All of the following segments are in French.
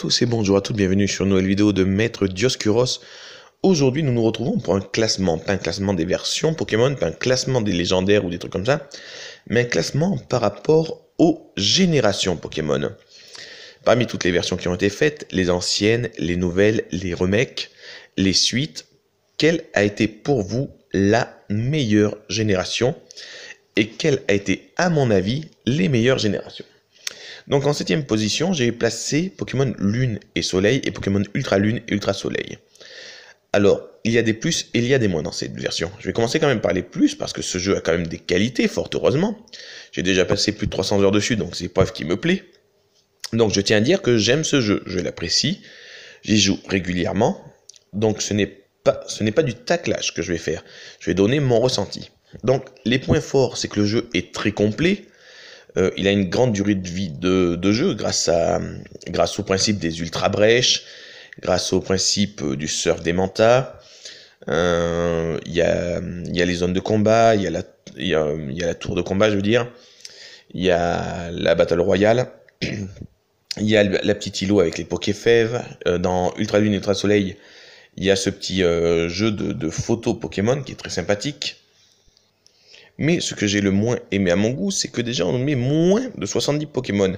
tous et bonjour à toutes, bienvenue sur une nouvelle vidéo de Maître Dioscuros. Aujourd'hui nous nous retrouvons pour un classement, pas un classement des versions Pokémon, pas un classement des légendaires ou des trucs comme ça, mais un classement par rapport aux générations Pokémon. Parmi toutes les versions qui ont été faites, les anciennes, les nouvelles, les remakes, les suites, quelle a été pour vous la meilleure génération et quelle a été à mon avis les meilleures générations? Donc en 7ème position, j'ai placé Pokémon Lune et Soleil et Pokémon Ultra Lune et Ultra Soleil. Alors, il y a des plus et il y a des moins dans cette version. Je vais commencer quand même par les plus parce que ce jeu a quand même des qualités, fort heureusement. J'ai déjà passé plus de 300 heures dessus, donc c'est preuve qu'il me plaît. Donc je tiens à dire que j'aime ce jeu, je l'apprécie, j'y joue régulièrement. Donc ce n'est pas du taclage que je vais faire, je vais donner mon ressenti. Donc les points forts, c'est que le jeu est très complet. Il a une grande durée de vie de jeu grâce au principe des ultra brèches, grâce au principe du surf des mantas. Il y a les zones de combat, il y a la tour de combat, je veux dire. Il y a la Battle Royale. Il y a la petite îlot avec les Pokéfèves. Dans Ultra Lune et Ultra Soleil, il y a ce petit jeu de photos Pokémon qui est très sympathique. Mais ce que j'ai le moins aimé à mon goût, c'est que déjà on met moins de 70 Pokémon.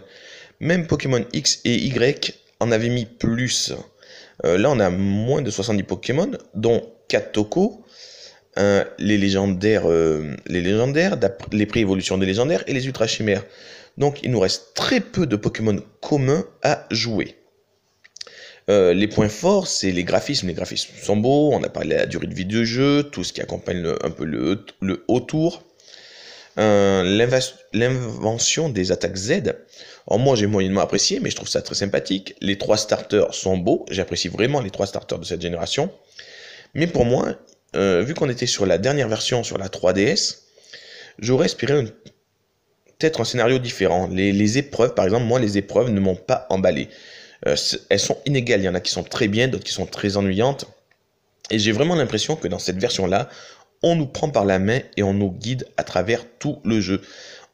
Même Pokémon X et Y en avait mis plus. Là on a moins de 70 Pokémon, dont 4 Toko, les légendaires, les pré-évolutions des légendaires et les ultra chimères. Donc il nous reste très peu de Pokémon communs à jouer. Les points forts, c'est les graphismes. Les graphismes sont beaux, on a parlé de la durée de vie du jeu, tout ce qui accompagne un peu le haut tour. L'invention des attaques Z. Alors moi j'ai moyennement apprécié, mais je trouve ça très sympathique. Les 3 starters sont beaux, j'apprécie vraiment les 3 starters de cette génération. Mais pour moi, vu qu'on était sur la dernière version, sur la 3DS, j'aurais espéré peut-être un scénario différent. Les épreuves, par exemple, moi les épreuves ne m'ont pas emballé. Elles sont inégales, il y en a qui sont très bien, d'autres qui sont très ennuyantes. Et j'ai vraiment l'impression que dans cette version-là, on nous prend par la main et on nous guide à travers tout le jeu.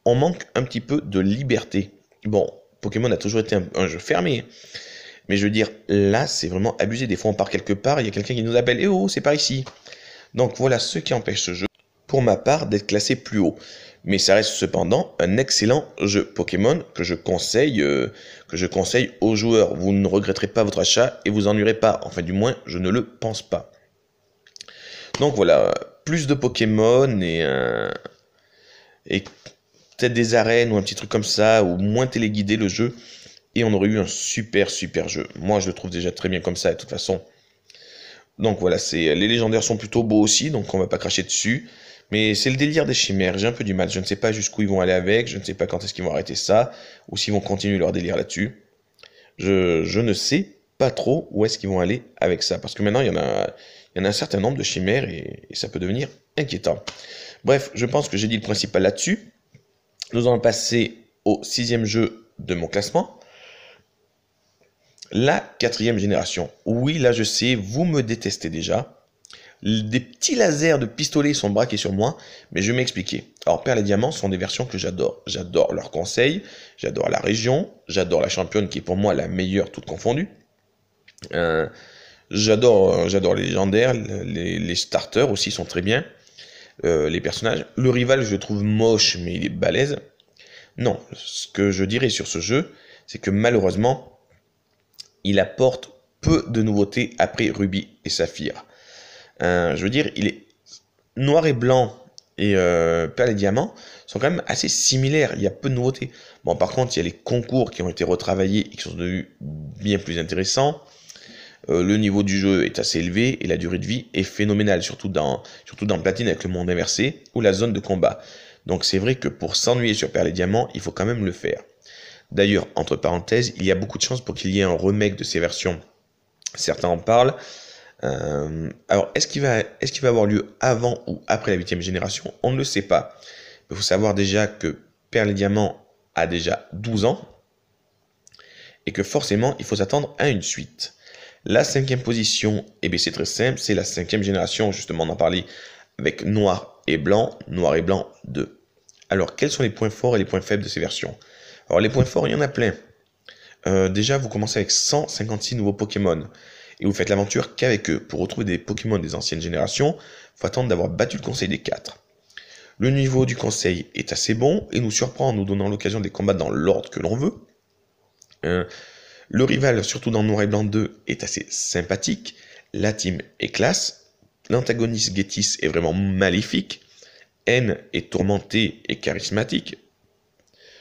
On manque un petit peu de liberté. Bon, Pokémon a toujours été un jeu fermé. Mais je veux dire, là, c'est vraiment abusé. Des fois, on part quelque part, il y a quelqu'un qui nous appelle « Eh oh, c'est par ici !» Donc voilà ce qui empêche ce jeu, pour ma part, d'être classé plus haut. Mais ça reste cependant un excellent jeu Pokémon que je conseille aux joueurs. Vous ne regretterez pas votre achat et vous ennuierez pas. Enfin, du moins, je ne le pense pas. Donc voilà, plus de Pokémon et peut-être des arènes ou un petit truc comme ça, ou moins téléguidé le jeu, et on aurait eu un super jeu. Moi je le trouve déjà très bien comme ça de toute façon. Donc voilà, les légendaires sont plutôt beaux aussi, donc on va pas cracher dessus. Mais c'est le délire des chimères, j'ai un peu du mal, je ne sais pas jusqu'où ils vont aller avec, je ne sais pas quand est-ce qu'ils vont arrêter ça, ou s'ils vont continuer leur délire là-dessus. Je ne sais pas trop où est-ce qu'ils vont aller avec ça, parce que maintenant il y en a un certain nombre de chimères et ça peut devenir inquiétant. Bref, je pense que j'ai dit le principal là-dessus. Nous allons passer au 6e jeu de mon classement. La 4e génération. Oui, là je sais, vous me détestez déjà. Des petits lasers de pistolet sont braqués sur moi, mais je vais m'expliquer. Alors, Perle et Diamant sont des versions que j'adore. J'adore leurs conseils, j'adore la région, j'adore la championne qui est pour moi la meilleure, toute confondue. J'adore les légendaires, les starters aussi sont très bien. Les personnages. Le rival, je le trouve moche, mais il est balèze. Non, ce que je dirais sur ce jeu, c'est que malheureusement, il apporte peu de nouveautés après Ruby et Saphir. Je veux dire, il est noir et blanc et Perle et Diamant sont quand même assez similaires. Il y a peu de nouveautés. Bon, par contre, il y a les concours qui ont été retravaillés et qui sont devenus bien plus intéressants. Le niveau du jeu est assez élevé et la durée de vie est phénoménale, surtout dans Platine avec le monde inversé ou la zone de combat. Donc c'est vrai que pour s'ennuyer sur Perle et Diamant, il faut quand même le faire. D'ailleurs, entre parenthèses, il y a beaucoup de chances pour qu'il y ait un remake de ces versions. Certains en parlent. Alors, est-ce qu'il va avoir lieu avant ou après la 8e génération? On ne le sait pas. Il faut savoir déjà que Perle et Diamant a déjà 12 ans et que forcément, il faut s'attendre à une suite. La 5e position, eh bien c'est très simple, c'est la 5e génération, justement on en parlait avec Noir et Blanc 2. Alors quels sont les points forts et les points faibles de ces versions? Alors les points forts, il y en a plein. Déjà, vous commencez avec 156 nouveaux Pokémon. Et vous faites l'aventure qu'avec eux. Pour retrouver des Pokémon des anciennes générations, il faut attendre d'avoir battu le Conseil des 4. Le niveau du Conseil est assez bon et nous surprend en nous donnant l'occasion de les combattre dans l'ordre que l'on veut. Le rival, surtout dans Noir et Blanc 2, est assez sympathique. La team est classe. L'antagoniste Getis est vraiment maléfique. N est tourmenté et charismatique.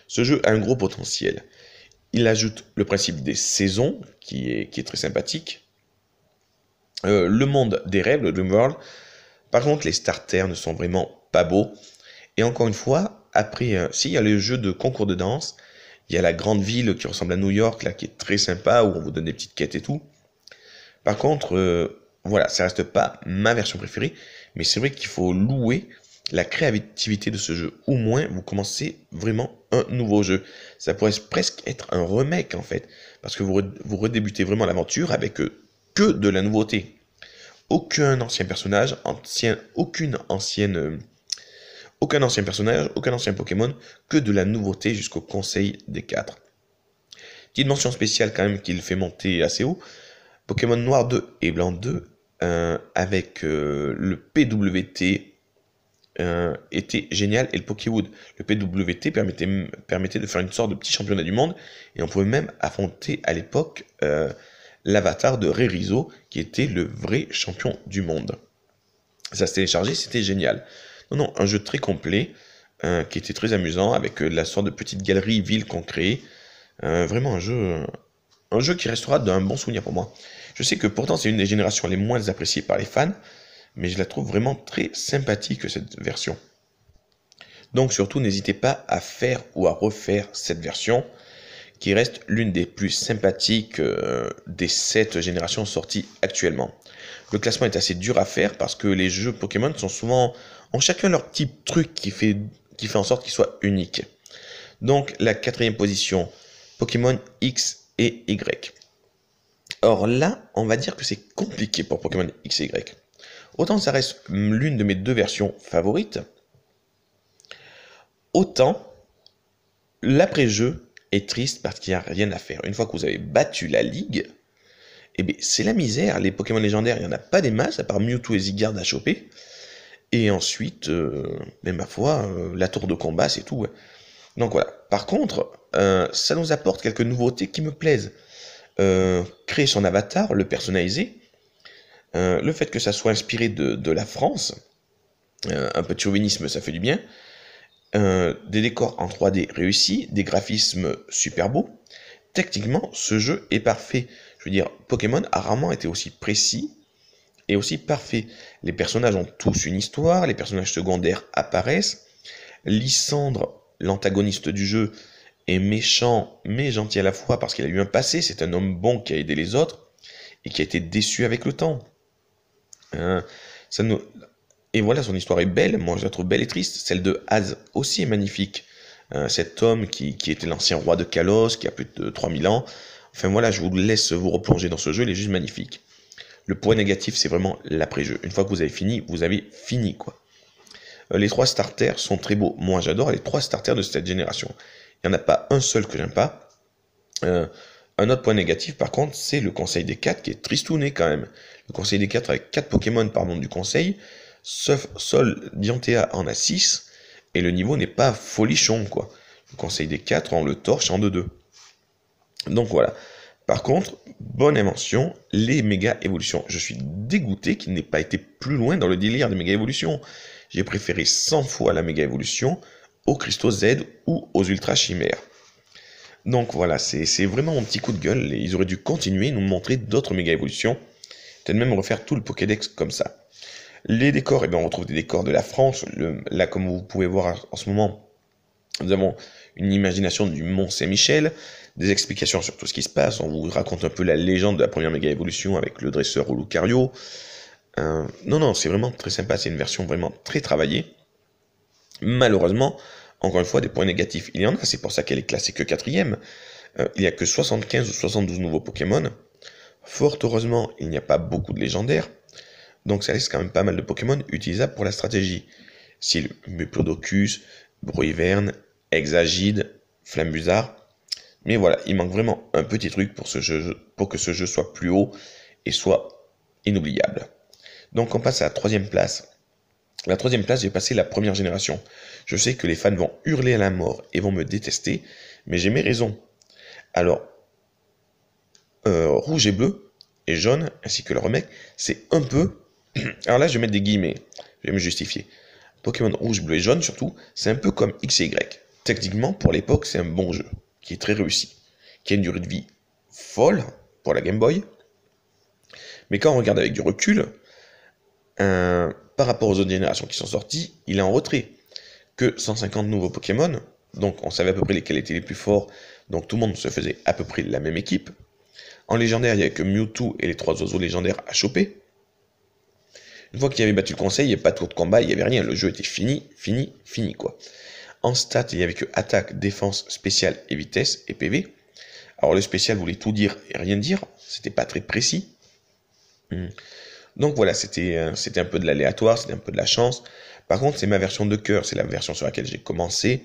Ce jeu a un gros potentiel. Il ajoute le principe des saisons, qui est très sympathique. Le monde des rêves, le Dreamworld. Par contre, les starters ne sont vraiment pas beaux. Et encore une fois, après, s'il y a le jeu de concours de danse, il y a la grande ville qui ressemble à New York, là, qui est très sympa, où on vous donne des petites quêtes et tout. Par contre, voilà, ça reste pas ma version préférée, mais c'est vrai qu'il faut louer la créativité de ce jeu. Au moins, vous commencez vraiment un nouveau jeu. Ça pourrait presque être un remake, en fait, parce que vous redébutez vraiment l'aventure avec que de la nouveauté. Aucun ancien personnage, aucun ancien personnage, aucun ancien Pokémon, que de la nouveauté jusqu'au Conseil des 4. Petite mention spéciale quand même qui le fait monter assez haut. Pokémon Noir 2 et Blanc 2, avec le PWT, était génial, et le Pokéwood. Le PWT permettait de faire une sorte de petit championnat du monde, et on pouvait même affronter à l'époque l'avatar de Rerizo, qui était le vrai champion du monde. Ça se téléchargeait, c'était génial. Non, un jeu très complet, qui était très amusant, avec la sorte de petite galerie ville qu'on créait. Vraiment un jeu qui restera d'un bon souvenir pour moi. Je sais que pourtant c'est une des générations les moins appréciées par les fans, mais je la trouve vraiment très sympathique cette version. Donc surtout n'hésitez pas à faire ou à refaire cette version, qui reste l'une des plus sympathiques des 7 générations sorties actuellement. Le classement est assez dur à faire parce que les jeux Pokémon ont chacun leur petit truc qui fait en sorte qu'ils soient uniques. Donc la 4e position, Pokémon X et Y. Or là, on va dire que c'est compliqué pour Pokémon X et Y. Autant ça reste l'une de mes 2 versions favorites, autant l'après-jeu est triste parce qu'il n'y a rien à faire. Une fois que vous avez battu la ligue, eh bien, c'est la misère. Les Pokémon légendaires, il n'y en a pas des masses, à part Mewtwo et Zygarde à choper. Et ensuite, mais ma foi, la tour de combat, c'est tout. Ouais. Donc voilà. Par contre, ça nous apporte quelques nouveautés qui me plaisent. Créer son avatar, le personnaliser. Le fait que ça soit inspiré de la France. Un peu de chauvinisme, ça fait du bien. Des décors en 3D réussis, des graphismes super beaux. Techniquement, ce jeu est parfait. Je veux dire, Pokémon a rarement été aussi précis et aussi parfait. Les personnages ont tous une histoire, les personnages secondaires apparaissent. Lysandre, l'antagoniste du jeu, est méchant mais gentil à la fois parce qu'il a eu un passé. C'est un homme bon qui a aidé les autres et qui a été déçu avec le temps. Et voilà, son histoire est belle, moi je la trouve belle et triste. Celle de Az aussi est magnifique. Cet homme qui était l'ancien roi de Kalos, qui a plus de 3000 ans. Enfin voilà, je vous laisse vous replonger dans ce jeu, il est juste magnifique. Le point négatif, c'est vraiment l'après-jeu. Une fois que vous avez fini, quoi. Les 3 starters sont très beaux. Moi j'adore les 3 starters de cette génération. Il n'y en a pas un seul que j'aime pas. Un autre point négatif, par contre, c'est le Conseil des 4 qui est tristouné quand même. Le Conseil des 4 avec 4 Pokémon par membre du Conseil. Sol Dianthea en a 6. Et le niveau n'est pas folichon, quoi. Le Conseil des 4, on le torche en 2-2. Donc voilà. Par contre, bonne invention, les méga évolutions. Je suis dégoûté qu'il n'ait pas été plus loin dans le délire des méga évolutions. J'ai préféré 100 fois la méga évolution aux cristaux Z ou aux ultra chimères. Donc voilà, c'est vraiment mon petit coup de gueule. Ils auraient dû continuer, nous montrer d'autres méga évolutions. Peut-être même refaire tout le Pokédex comme ça. Les décors, eh bien, on retrouve des décors de la France. Là, comme vous pouvez voir en ce moment, nous avons une imagination du Mont Saint-Michel, des explications sur tout ce qui se passe. On vous raconte un peu la légende de la première méga évolution avec le dresseur au Lucario. Non, c'est vraiment très sympa. C'est une version vraiment très travaillée. Malheureusement, encore une fois, des points négatifs. Il y en a, c'est pour ça qu'elle est classée que 4e. Il n'y a que 75 ou 72 nouveaux Pokémon. Fort heureusement, il n'y a pas beaucoup de légendaires. Donc ça laisse quand même pas mal de Pokémon utilisables pour la stratégie. Style Muplodocus, Bruivern, Exagide, Flambusard. Mais voilà, il manque vraiment un petit truc pour que ce jeu soit plus haut et soit inoubliable. Donc on passe à la troisième place. La troisième place, j'ai passé la première génération. Je sais que les fans vont hurler à la mort et vont me détester, mais j'ai mes raisons. Alors, rouge et bleu et jaune, ainsi que le remake, c'est un peu... Alors là, je vais mettre des guillemets, je vais me justifier. Pokémon rouge, bleu et jaune, surtout, c'est un peu comme X et Y. Techniquement, pour l'époque, c'est un bon jeu, qui est très réussi, qui a une durée de vie folle pour la Game Boy. Mais quand on regarde avec du recul, par rapport aux autres générations qui sont sorties, il est en retrait. Que 150 nouveaux Pokémon, donc on savait à peu près lesquels étaient les plus forts, donc tout le monde se faisait à peu près la même équipe. En légendaire, il n'y avait que Mewtwo et les 3 oiseaux légendaires à choper. Une fois qu'il avait battu le conseil, il n'y avait pas de tour de combat, il n'y avait rien, le jeu était fini quoi. En stats, il n'y avait que attaque, défense, spéciale et vitesse et PV. Alors le spécial voulait tout dire et rien dire, c'était pas très précis. Donc voilà, c'était un peu de l'aléatoire, c'était un peu de la chance. Par contre, c'est ma version de cœur, c'est la version sur laquelle j'ai commencé.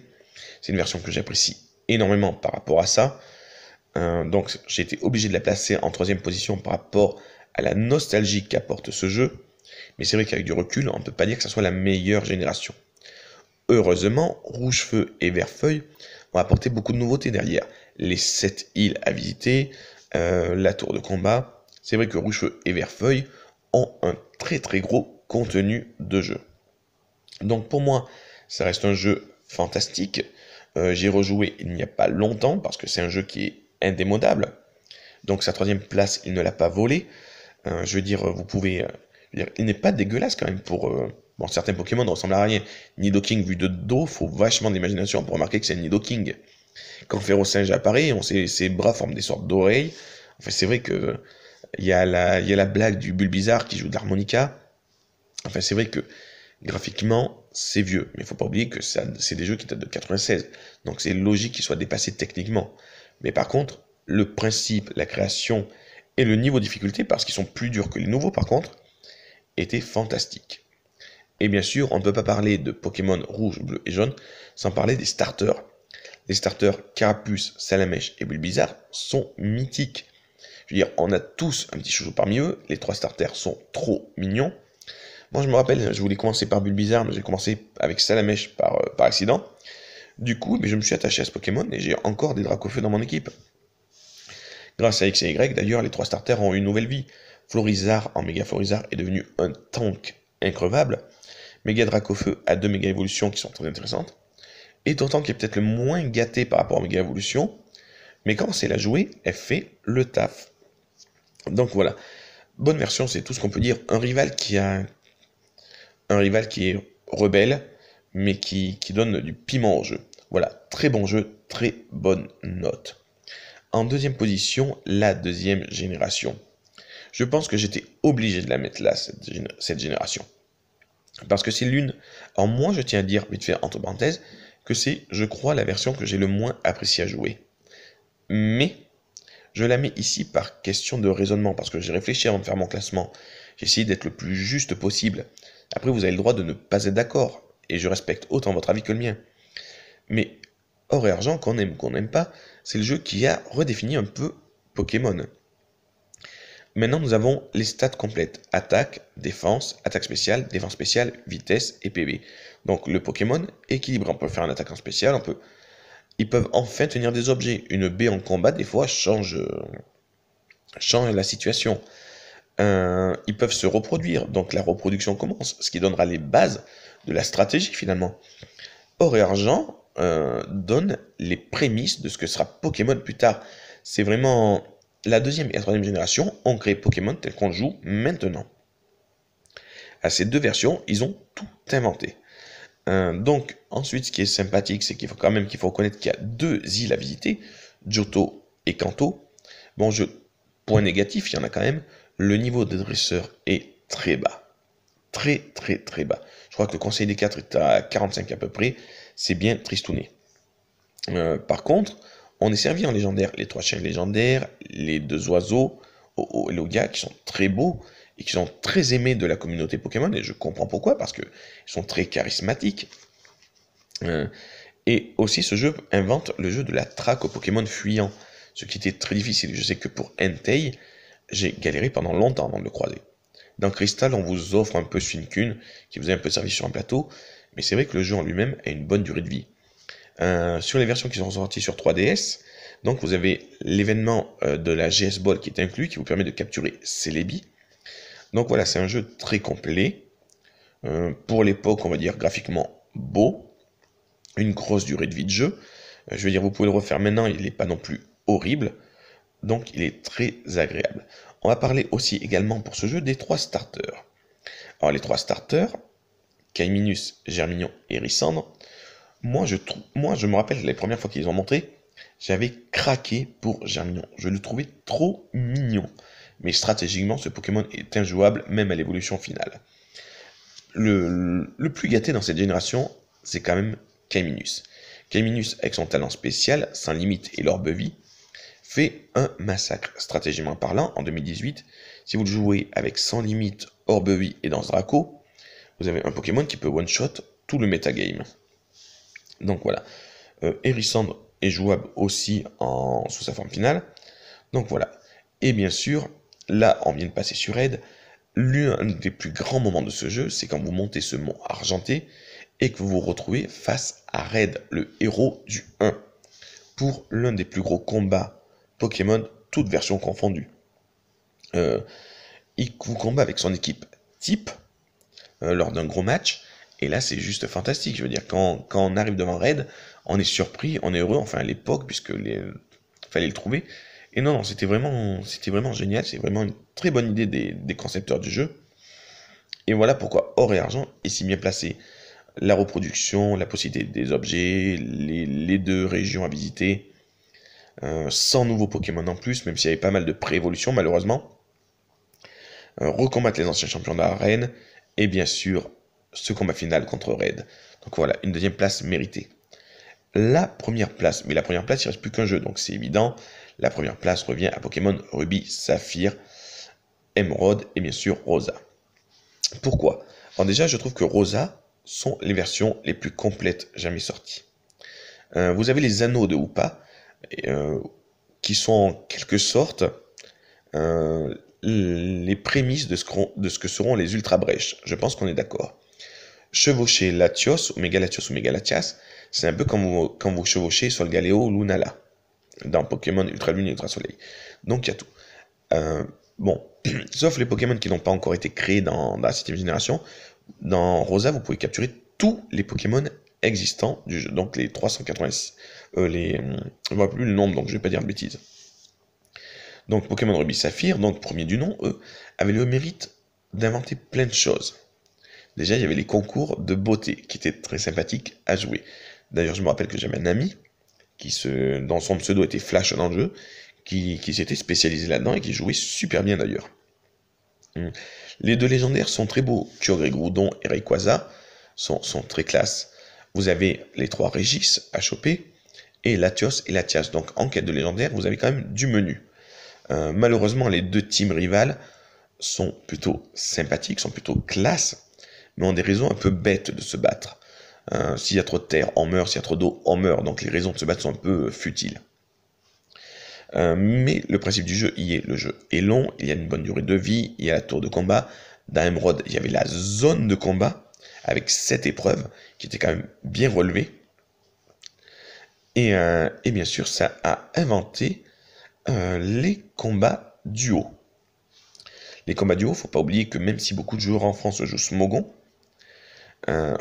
C'est une version que j'apprécie énormément par rapport à ça. Donc j'ai été obligé de la placer en troisième position par rapport à la nostalgie qu'apporte ce jeu. Mais c'est vrai qu'avec du recul, on ne peut pas dire que ce soit la meilleure génération. Heureusement, Rouge Feu et Vert Feuille ont apporté beaucoup de nouveautés derrière. Les 7 îles à visiter, la tour de combat. C'est vrai que Rouge Feu et Vert Feuille ont un très très gros contenu de jeu. Donc pour moi, ça reste un jeu fantastique. J'ai rejoué il n'y a pas longtemps parce que c'est un jeu qui est indémodable. Donc sa troisième place, il ne l'a pas volé. Je veux dire, vous pouvez... il n'est pas dégueulasse quand même pour... Bon, certains Pokémon ne ressemblent à rien. Nidoking vu de dos, faut vachement d'imagination pour remarquer que c'est un Nidoking. Quand Ferrosinge apparaît, on sait ses bras forment des sortes d'oreilles. Enfin, c'est vrai que il y a la blague du Bulbizarre qui joue de l'harmonica. Enfin, c'est vrai que graphiquement, c'est vieux. Mais il faut pas oublier que c'est des jeux qui datent de 96. Donc c'est logique qu'ils soient dépassés techniquement. Mais par contre, le principe, la création et le niveau de difficulté, parce qu'ils sont plus durs que les nouveaux par contre, étaient fantastiques. Et bien sûr, on ne peut pas parler de Pokémon rouge, bleu et jaune sans parler des starters. Les starters Carapuce, Salamèche et Bulbizarre sont mythiques. Je veux dire, on a tous un petit chouchou parmi eux. Les 3 starters sont trop mignons. Moi, je me rappelle, je voulais commencer par Bulbizarre, mais j'ai commencé avec Salamèche par accident. Du coup, je me suis attaché à ce Pokémon et j'ai encore des Dracofeu dans mon équipe. Grâce à X et Y, d'ailleurs, les 3 starters ont eu une nouvelle vie. Florizarre en Méga Florizarre est devenu un tank increvable. Méga Dracofeu a 2 méga évolutions qui sont très intéressantes. Et d'autant qu'il est peut-être le moins gâté par rapport à Méga Évolution, mais quand c'est la jouer, elle fait le taf. Donc voilà, bonne version, c'est tout ce qu'on peut dire. Un rival qui est rebelle, mais qui donne du piment au jeu. Voilà, très bon jeu, très bonne note. En deuxième position, la deuxième génération. Je pense que j'étais obligé de la mettre là, cette génération. Parce que c'est l'une... Alors moi, je tiens à dire, vite fait, entre parenthèses, que c'est, je crois, la version que j'ai le moins apprécié à jouer. Mais, je la mets ici par question de raisonnement, parce que j'ai réfléchi avant de faire mon classement. J'ai essayé d'être le plus juste possible. Après, vous avez le droit de ne pas être d'accord, et je respecte autant votre avis que le mien. Mais, or et argent, qu'on aime ou qu'on n'aime pas, c'est le jeu qui a redéfini un peu Pokémon. Maintenant, nous avons les stats complètes. Attaque, attaque spéciale, défense spéciale, vitesse et PV. Donc le Pokémon équilibré. On peut faire un attaquant spécial, ils peuvent enfin tenir des objets. Une baie en combat, des fois, change la situation. Ils peuvent se reproduire. Donc la reproduction commence, ce qui donnera les bases de la stratégie finalement. Or et argent donnent les prémices de ce que sera Pokémon plus tard. C'est vraiment... La deuxième et la troisième génération ont créé Pokémon tel qu'on le joue maintenant. À ces deux versions, ils ont tout inventé. Donc, ensuite, ce qui est sympathique, c'est qu'il faut reconnaître qu'il y a 2 îles à visiter, Johto et Kanto. Bon, point négatif, il y en a quand même, le niveau de dresseur est très bas. Très, très, très bas. Je crois que le conseil des 4 est à 45 à peu près, c'est bien tristouné. Par contre, on est servi en légendaire, les 3 chiens légendaires, les 2 oiseaux, et Logia, qui sont très beaux, et qui sont très aimés de la communauté Pokémon, et je comprends pourquoi, parce qu'ils sont très charismatiques. Et aussi, ce jeu invente le jeu de la traque aux Pokémon fuyants, ce qui était très difficile. Je sais que pour Entei, j'ai galéré pendant longtemps avant de le croiser. Dans Crystal, on vous offre un peu Suicune, qui vous a un peu servi sur un plateau, mais c'est vrai que le jeu en lui-même a une bonne durée de vie. Sur les versions qui sont sorties sur 3DS, donc vous avez l'événement de la GS Ball qui est inclus, qui vous permet de capturer Celebi. Donc voilà, c'est un jeu très complet. Pour l'époque, on va dire graphiquement beau, une grosse durée de vie de jeu. Je veux dire, vous pouvez le refaire maintenant, il n'est pas non plus horrible, donc il est très agréable. On va parler aussi également pour ce jeu des 3 starters. Alors les 3 starters, Kaiminus, Germignon et Rissandre, moi je me rappelle les premières fois qu'ils les ont montré, j'avais craqué pour Germignon. Je le trouvais trop mignon. Mais stratégiquement, ce Pokémon est injouable, même à l'évolution finale. Le plus gâté dans cette génération, c'est quand même Kaiminus. Kaiminus, avec son talent spécial, sans limite et l'orbe-vie, fait un massacre. Stratégiquement parlant, en 2018, si vous le jouez avec sans limite, orbe-vie et Danse Draco, vous avez un Pokémon qui peut one-shot tout le metagame. Donc voilà. Hérissandre est jouable aussi sous sa forme finale. Donc voilà. Et bien sûr, là, on vient de passer sur Red. L'un des plus grands moments de ce jeu, c'est quand vous montez ce mont argenté et que vous vous retrouvez face à Red, le héros du 1, pour l'un des plus gros combats Pokémon, toutes versions confondues. Il vous combat avec son équipe type lors d'un gros match, et là c'est juste fantastique. Je veux dire, quand on arrive devant Red, on est surpris, on est heureux, enfin à l'époque, puisque fallait le trouver. Et non, c'était vraiment génial, c'est vraiment une très bonne idée des concepteurs du jeu. Et voilà pourquoi Or et Argent est si bien placé. La reproduction, la possibilité des objets, les 2 régions à visiter, 100 nouveaux Pokémon en plus, même s'il y avait pas mal de pré-évolution malheureusement. Recombattre les anciens champions d'arène, et bien sûr, ce combat final contre Red. Donc voilà, une 2e place méritée. La première place, mais la première place, il ne reste plus qu'un jeu, donc c'est évident. La première place revient à Pokémon Ruby, Saphir, Emerald et bien sûr Rosa. Pourquoi? Alors déjà, je trouve que Rosa sont les versions les plus complètes jamais sorties. Vous avez les anneaux de Hoopa, qui sont en quelque sorte les prémices de ce que seront les Ultra Brèches. Je pense qu'on est d'accord. Chevaucher Latios, Omega Latios, Omega Latias, c'est un peu quand vous chevauchez Solgaleo ou Lunala, dans Pokémon Ultra Lune et Ultra Soleil. Donc il y a tout. Bon, sauf les Pokémon qui n'ont pas encore été créés dans la 7ème génération, dans Rosa, vous pouvez capturer tous les Pokémon existants du jeu, donc les 386. Je ne vois plus le nombre, donc je ne vais pas dire de bêtises. Donc Pokémon Ruby Saphir, donc premier du nom, eux, avaient le mérite d'inventer plein de choses. Déjà, il y avait les concours de beauté, qui étaient très sympathiques à jouer. D'ailleurs, je me rappelle que j'avais un ami, dont son pseudo était Flash dans le jeu, qui s'était spécialisé là-dedans et qui jouait super bien d'ailleurs. Les 2 légendaires sont très beaux. Kyogre et Groudon et Rayquaza sont très classe. Vous avez les 3 Régis à choper, et Latios et Latias. Donc en quête de légendaire, vous avez quand même du menu. Malheureusement, les 2 teams rivales sont plutôt sympathiques, sont plutôt classe, mais ont des raisons un peu bêtes de se battre. S'il y a trop de terre, on meurt. S'il y a trop d'eau, on meurt. Donc les raisons de se battre sont un peu futiles. Mais le principe du jeu y est. Le jeu est long, il y a une bonne durée de vie, il y a la tour de combat. Dans Emerald, il y avait la zone de combat, avec 7 épreuves, qui étaient quand même bien relevées. Et bien sûr, ça a inventé les combats duo. Les combats duo, faut pas oublier que même si beaucoup de joueurs en France jouent Smogon,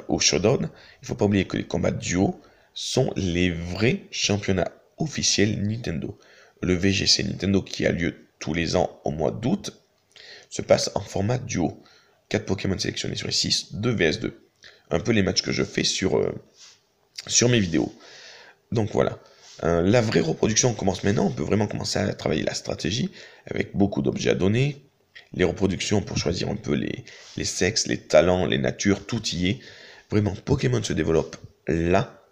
au Showdown, il faut pas oublier que les combats duo sont les vrais championnats officiels Nintendo. Le VGC Nintendo qui a lieu tous les ans au mois d'août se passe en format duo. 4 Pokémon sélectionnés sur les 6, 2 vs2. Un peu les matchs que je fais sur mes vidéos. Donc voilà. La vraie reproduction commence maintenant. On peut vraiment commencer à travailler la stratégie avec beaucoup d'objets à donner. Les reproductions pour choisir un peu les sexes, les talents, les natures, tout y est. Vraiment, Pokémon se développe là.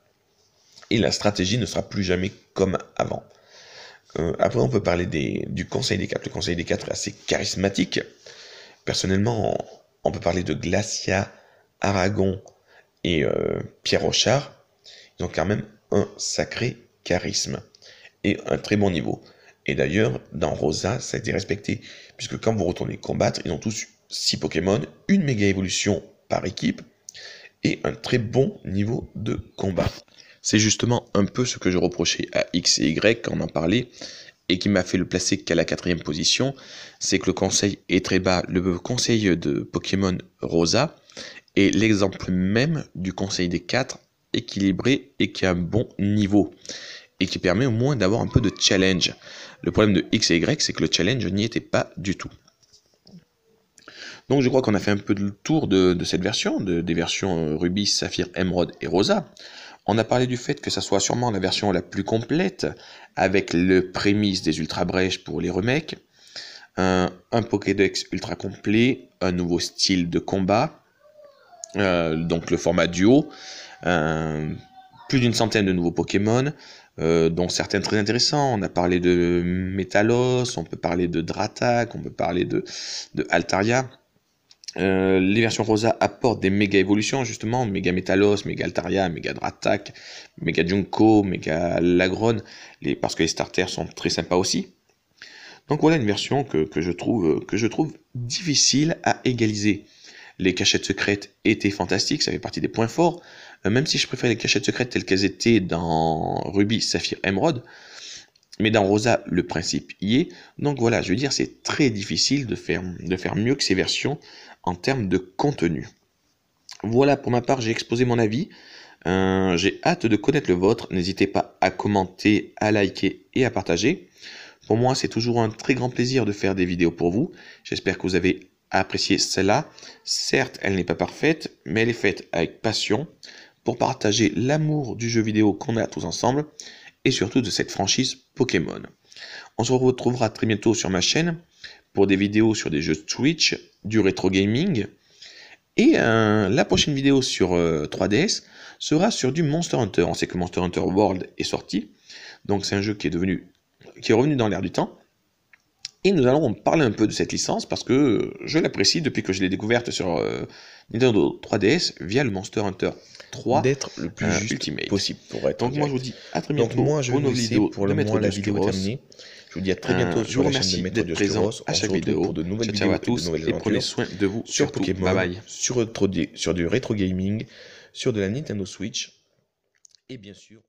Et la stratégie ne sera plus jamais comme avant. Après, on peut parler du Conseil des 4. Le Conseil des 4 est assez charismatique. Personnellement, on peut parler de Glacia, Aragon et Pierre Rochard, Ils ont quand même un sacré charisme et un très bon niveau. Et d'ailleurs, dans Rosa, ça a été respecté, puisque quand vous retournez combattre, ils ont tous 6 Pokémon, une méga évolution par équipe, et un très bon niveau de combat. C'est justement un peu ce que je reprochais à X et Y quand on en parlait, et qui m'a fait le placer qu'à la 4e position, c'est que le conseil est très bas. Le conseil de Pokémon Rosa est l'exemple même du conseil des 4 équilibré et qui a un bon niveau, et qui permet au moins d'avoir un peu de challenge. Le problème de X et Y, c'est que le challenge n'y était pas du tout. Donc je crois qu'on a fait un peu le tour de cette version, des versions Ruby, Saphir, Emerald et Rosa. On a parlé du fait que ça soit sûrement la version la plus complète, avec le prémisse des Ultra Brèches pour les remakes, un Pokédex ultra complet, un nouveau style de combat, donc le format duo, plus d'une centaine de nouveaux Pokémon, dont certains très intéressants. On a parlé de Métalos, on peut parler de Dratak, on peut parler de Altaria. Les versions Rosa apportent des méga évolutions, justement, méga Métalos, méga Altaria, méga Dratak, méga Junko, méga Lagron, parce que les starters sont très sympas aussi. Donc voilà une version que je trouve difficile à égaliser. Les cachettes secrètes étaient fantastiques, ça fait partie des points forts, même si je préfère les cachettes secrètes telles qu'elles étaient dans Ruby, Saphir, Emerald, mais dans Rosa, le principe y est. Donc voilà, je veux dire, c'est très difficile de faire mieux que ces versions en termes de contenu. Voilà, pour ma part, j'ai exposé mon avis. J'ai hâte de connaître le vôtre. N'hésitez pas à commenter, à liker et à partager. Pour moi, c'est toujours un très grand plaisir de faire des vidéos pour vous. J'espère que vous avez apprécié celle-là. Certes, elle n'est pas parfaite, mais elle est faite avec passion pour partager l'amour du jeu vidéo qu'on a tous ensemble et surtout de cette franchise Pokémon. On se retrouvera très bientôt sur ma chaîne pour des vidéos sur des jeux Switch, du rétro gaming, et la prochaine vidéo sur 3DS sera sur du Monster Hunter. On sait que Monster Hunter World est sorti, donc c'est un jeu qui est revenu dans l'air du temps. Et nous allons parler un peu de cette licence parce que je l'apprécie depuis que je l'ai découverte sur Nintendo 3DS via le Monster Hunter 3 d'être le plus juste Ultimate possible pour être Donc moi je vous dis à très bientôt pour nos vidéos pour de le Maître moment la vidéo est Dioscuros. terminée. Je vous dis à très bientôt Je sur vous la chaîne de remercie Maître d'être présent Dioscuros. à On se chaque retrouve vidéo. pour de nouvelles Ciao vidéos à tous et de nouvelles et prenez aventures soin de vous sur surtout. Pokémon, Bye bye. sur du rétro gaming, sur de la Nintendo Switch et bien sûr